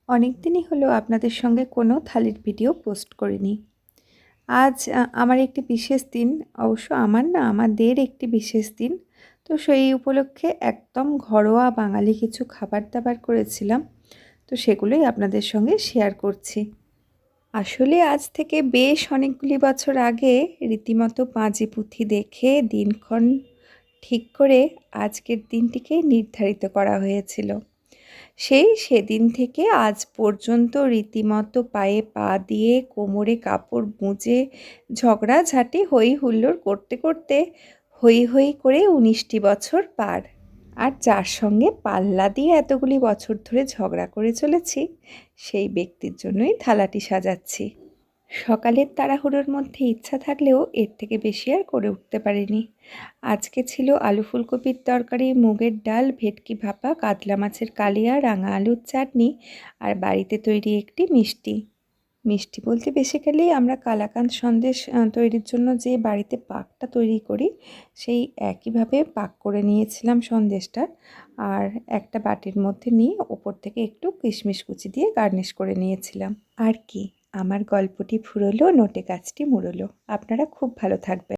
অনেক দিনই হলো আপনাদের সঙ্গে কোনো থালির ভিডিও পোস্ট করিনি। আজ আমার একটি বিশেষ দিন, অবশ্য আমার না, আমাদের একটি বিশেষ দিন। তো সেই উপলক্ষে একদম ঘরোয়া বাঙালি কিছু খাবার-দাবার করেছিলাম। তো সেগুলোই আপনাদের সঙ্গে শেয়ার করছি। আসলে আজ থেকে বেশ অনেকগুলি বছর আগে রীতিমতো পাঁজি পুঁথি দেখে দিনক্ষণ ঠিক করে আজকের দিনটিকে নির্ধারিত করা হয়েছিল। সেদিন থেকে আজ পর্যন্ত রীতিমতো পায়ে পা দিয়ে কোমরে কাপড় গুঁজে ঝগড়াঝাটি হই হুল্লোড় করতে করতে হই হই করে ১৯টি বছর পার। আর যার সঙ্গে পাল্লা দিয়ে এতগুলি বছর ধরে ঝগড়া করে চলেছি, সেই ব্যক্তির জন্যই থালাটি সাজাচ্ছি। সকালের তাড়াহুড়োর মধ্যে ইচ্ছা থাকলেও এর থেকে বেশি আর করে উঠতে পারিনি। আজকে ছিল আলু ফুলকপির তরকারি, মুগের ডাল, ভেটকি ভাপা, কাতলা মাছের কালিয়া, রাঙা আলুর চাটনি আর বাড়িতে তৈরি একটি মিষ্টি। মিষ্টি বলতে বেসিক্যালি আমরা কালাকাঁদ সন্দেশ তৈরির জন্য যে বাড়িতে পাকটা তৈরি করি, সেই একইভাবে পাক করে নিয়েছিলাম সন্দেশটা। আর একটা বাটির মধ্যে নিয়ে ওপর থেকে একটু কিশমিশ কুচি দিয়ে গার্নিশ করে নিয়েছিলাম। আর কি, আমার গল্পটি ফুরোলো, নোটে গাছটি মুড়োলো। আপনারা খুব ভালো থাকবেন।